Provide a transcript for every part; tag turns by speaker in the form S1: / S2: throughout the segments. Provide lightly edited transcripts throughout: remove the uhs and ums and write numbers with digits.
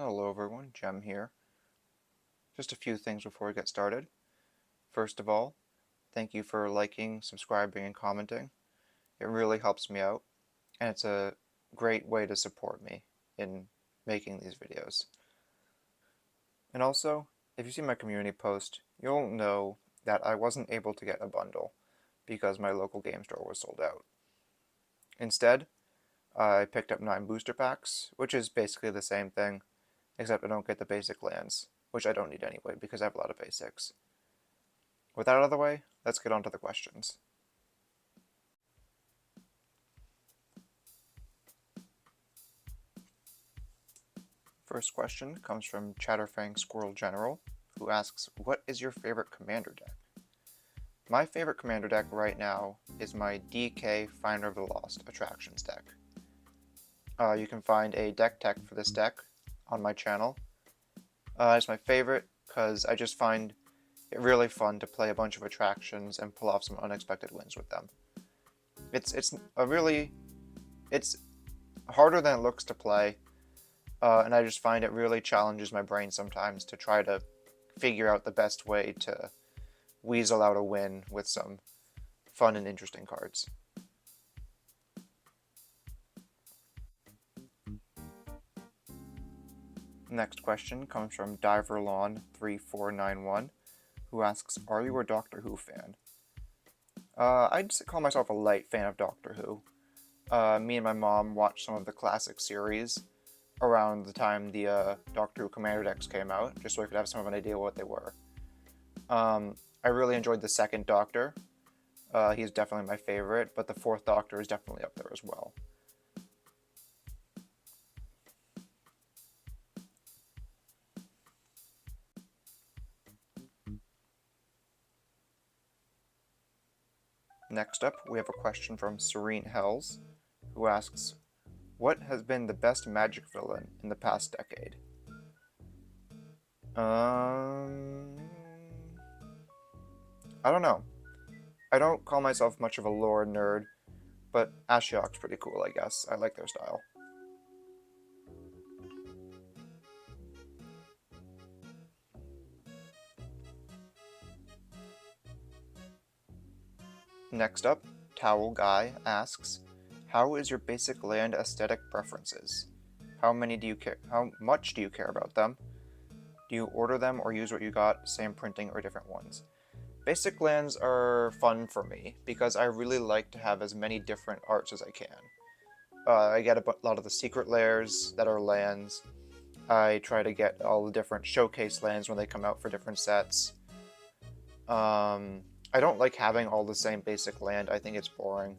S1: Hello everyone, Jem here. Just a few things before we get started. First of all, thank you for liking, subscribing, and commenting. It really helps me out, and it's a great way to support me in making these videos. And also, if you see my community post, you'll know that I wasn't able to get a bundle because my local game store was sold out. Instead, I picked up 9 booster packs, which is basically the same thing, except I don't get the basic lands, which I don't need anyway because I have a lot of basics. With that out of the way, let's get on to the questions. First question comes from Chatterfang Squirrel General, who asks, what is your favorite commander deck? My favorite commander deck right now is my DK Finder of the Lost Attractions deck. You can find a deck tech for this deck on my channel. It's my favorite because I just find it really fun to play a bunch of attractions and pull off some unexpected wins with them. It's harder than it looks to play, and I just find it really challenges my brain sometimes to try to figure out the best way to weasel out a win with some fun and interesting cards. Next question comes from Diverlawn3491, who asks, are you a Doctor Who fan? I'd call myself a light fan of Doctor Who. Me and my mom watched some of the classic series around the time the Doctor Who Commander decks came out, just so I could have some of an idea what they were. I really enjoyed the second Doctor. He's definitely my favorite, but the fourth Doctor is definitely up there as well. Next up, we have a question from Serene Hells, who asks, what has been the best Magic villain in the past decade? I don't know. I don't call myself much of a lore nerd, but Ashiok's pretty cool, I guess. I like their style. Next up, Towel Guy asks, how is your basic land aesthetic preferences? How much do you care about them? Do you order them or use what you got, same printing or different ones? Basic lands are fun for me because I really like to have as many different arts as I can. I get a lot of the secret layers that are lands. I try to get all the different showcase lands when they come out for different sets. I don't like having all the same basic land. I think it's boring.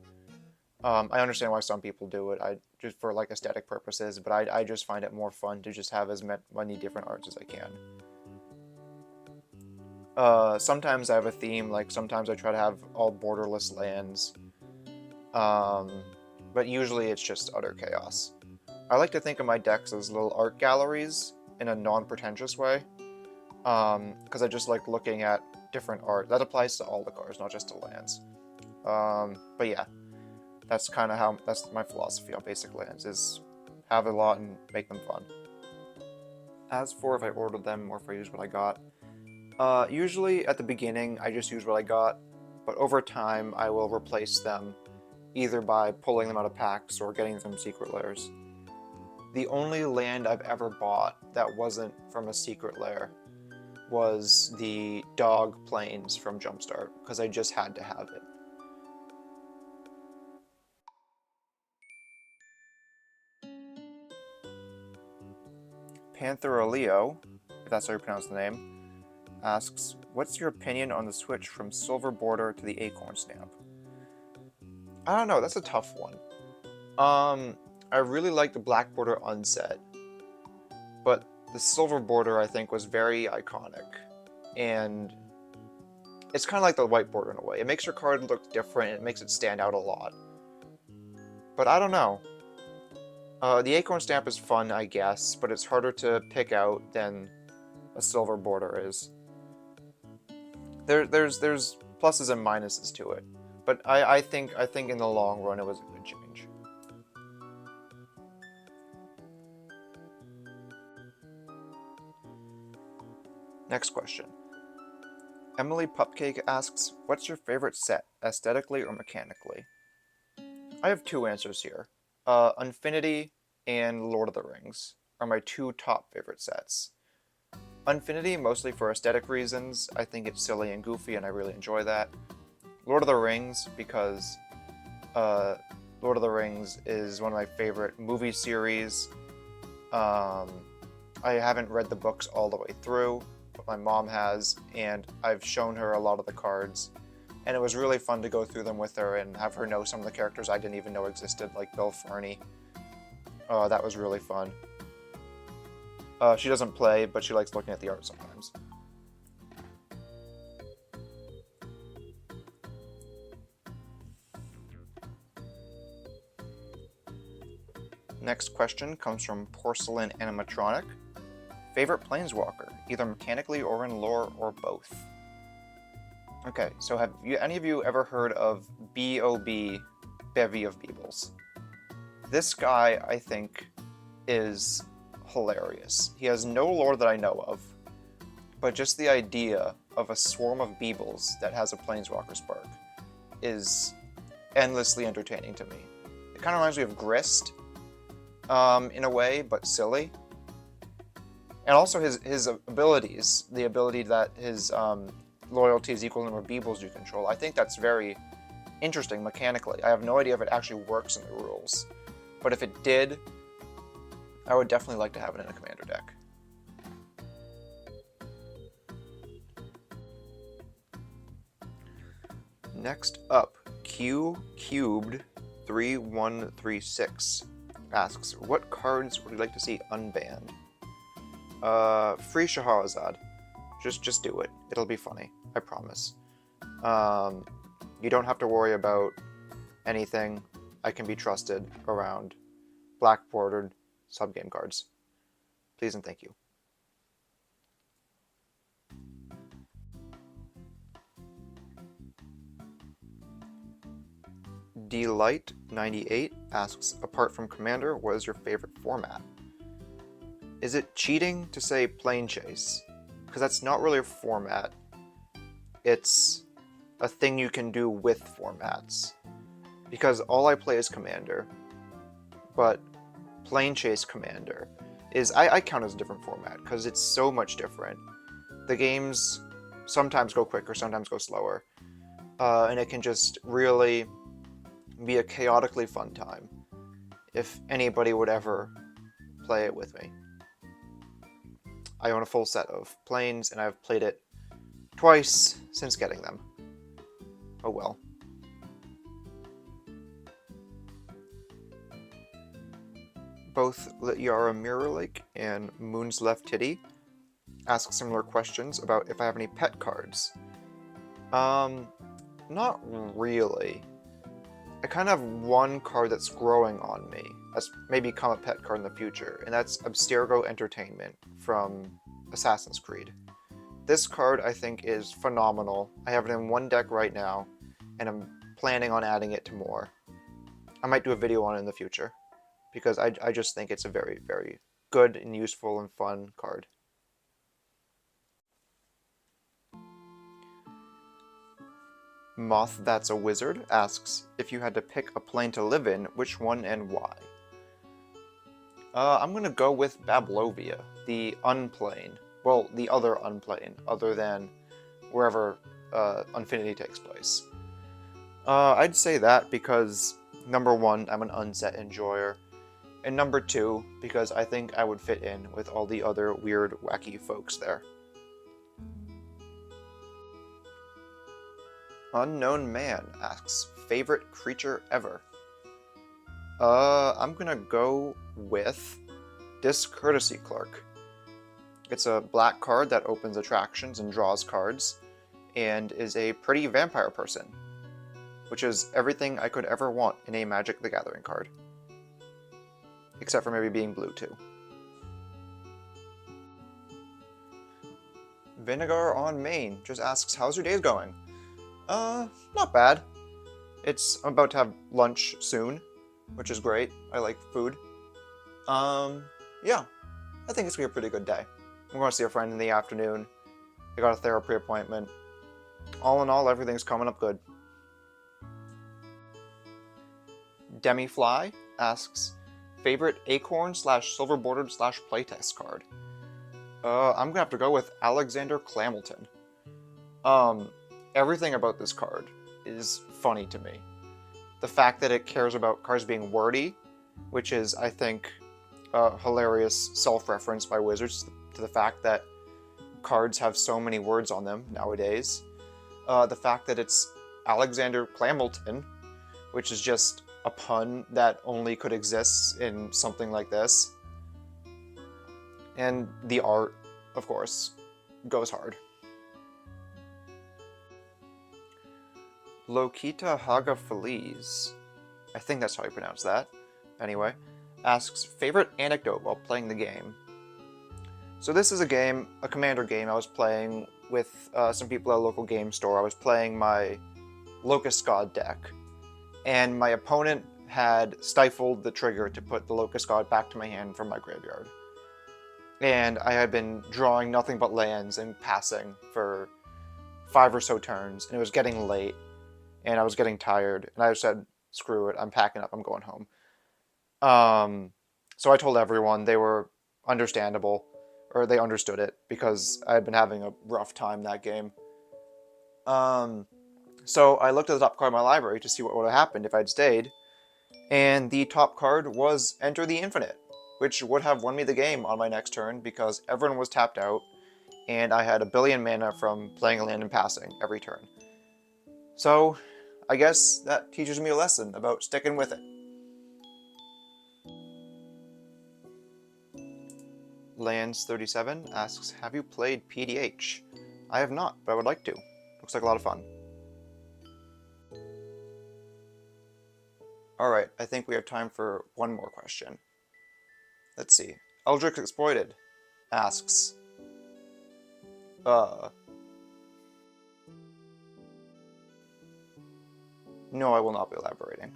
S1: I understand why some people do it, just for like aesthetic purposes, but I just find it more fun to just have as many different arts as I can. Sometimes I have a theme, like sometimes I try to have all borderless lands, but usually it's just utter chaos. I like to think of my decks as little art galleries in a non-pretentious way, because I just like looking at different art. That applies to all the cards, not just to lands. But yeah, that's kind of that's my philosophy on basic lands, is have a lot and make them fun. As for if I ordered them or if I used what I got, usually at the beginning I just use what I got, but over time I will replace them either by pulling them out of packs or getting them secret layers. The only land I've ever bought that wasn't from a secret layer was the Dog Plains from Jumpstart, because I just had to have it. Panther Leo, if that's how you pronounce the name, asks, what's your opinion on the switch from Silver Border to the Acorn Stamp? I don't know, that's a tough one. I really like the Black Border unset, but the Silver Border I think was very iconic, and it's kind of like the White Border in a way. It makes your card look different, and it makes it stand out a lot. But I don't know. The Acorn Stamp is fun, I guess, but it's harder to pick out than a Silver Border is. There's pluses and minuses to it, but I think in the long run it was a good change. Next question. Emily Pupcake asks, what's your favorite set, aesthetically or mechanically? I have two answers here. Infinity and Lord of the Rings are my two top favorite sets. Infinity, mostly for aesthetic reasons. I think it's silly and goofy and I really enjoy that. Lord of the Rings, because Lord of the Rings is one of my favorite movie series. I haven't read the books all the way through, but my mom has, and I've shown her a lot of the cards. And it was really fun to go through them with her and have her know some of the characters I didn't even know existed, like Bill Ferny. That was really fun. She doesn't play, but she likes looking at the art sometimes. Next question comes from Porcelain Animatronic. Favorite Planeswalker, either mechanically or in lore or both? Okay, so have any of you ever heard of B.O.B. Bevy of Beebles? This guy, I think, is hilarious. He has no lore that I know of, but just the idea of a swarm of Beebles that has a Planeswalker spark is endlessly entertaining to me. It kind of reminds me of Grist, in a way, but silly. And also his abilities, the ability that his loyalty is equal to the number of Beebles you control. I think that's very interesting mechanically. I have no idea if it actually works in the rules, but if it did, I would definitely like to have it in a commander deck. Next up, Q Cubed 3136 asks, what cards would you like to see unbanned? Free Shahrazad. Just do it. It'll be funny. I promise. You don't have to worry about anything. I can be trusted around black bordered subgame cards. Please and thank you. Delight98 asks, apart from Commander, what is your favorite format? Is it cheating to say Plane Chase? Because that's not really a format. It's a thing you can do with formats. Because all I play is Commander, but Plane Chase Commander is, I count as a different format, because it's so much different. The games sometimes go quicker, sometimes go slower, and it can just really be a chaotically fun time, if anybody would ever play it with me. I own a full set of planes, and I've played it twice since getting them. Oh well. Both Yara Mirror Lake and Moon's Left Titty ask similar questions about if I have any pet cards. Not really. I kind of have one card that's growing on me, that's maybe become a pet card in the future, and that's Abstergo Entertainment from Assassin's Creed. This card, I think, is phenomenal. I have it in one deck right now, and I'm planning on adding it to more. I might do a video on it in the future, because I just think it's a very, very good and useful and fun card. Moth That's a Wizard asks, if you had to pick a plane to live in, which one and why? I'm gonna go with Bablovia, the unplane. Well, the other unplane, other than wherever Infinity takes place. I'd say that because, number one, I'm an unset enjoyer, and number two, because I think I would fit in with all the other weird, wacky folks there. Unknown Man asks, favorite creature ever? I'm gonna go with Discourtesy Clerk. It's a black card that opens attractions and draws cards, and is a pretty vampire person, which is everything I could ever want in a Magic the Gathering card. Except for maybe being blue too. Vinegar on Main just asks, how's your days going? Not bad. I'm about to have lunch soon, which is great. I like food. Yeah, I think it's gonna be a pretty good day. I'm going to see a friend in the afternoon, I got a therapy appointment. All in all, everything's coming up good. Demifly asks, favorite acorn/silver bordered/playtest card? I'm gonna have to go with Alexander Clamilton. Everything about this card is funny to me. The fact that it cares about cards being wordy, which is, I think, a hilarious self-reference by Wizards to the fact that cards have so many words on them nowadays. The fact that it's Alexander Clamilton, which is just a pun that only could exist in something like this. And the art, of course, goes hard. Lokita Haga Feliz, I think that's how you pronounce that, anyway, asks, favorite anecdote while playing the game? So this is a Commander game I was playing with some people at a local game store. I was playing my Locust God deck, and my opponent had stifled the trigger to put the Locust God back to my hand from my graveyard. And I had been drawing nothing but lands and passing for 5 or so turns, and it was getting late, and I was getting tired, and I said, screw it, I'm packing up, I'm going home. So I told everyone. They were understandable, or they understood it, because I had been having a rough time that game. So I looked at the top card of my library to see what would have happened if I'd stayed, and the top card was Enter the Infinite, which would have won me the game on my next turn because everyone was tapped out, and I had a billion mana from playing a land and passing every turn. So, I guess that teaches me a lesson about sticking with it. Lands37 asks, have you played PDH? I have not, but I would like to. Looks like a lot of fun. Alright, I think we have time for one more question. Let's see. Eldritch Exploited asks, no, I will not be elaborating.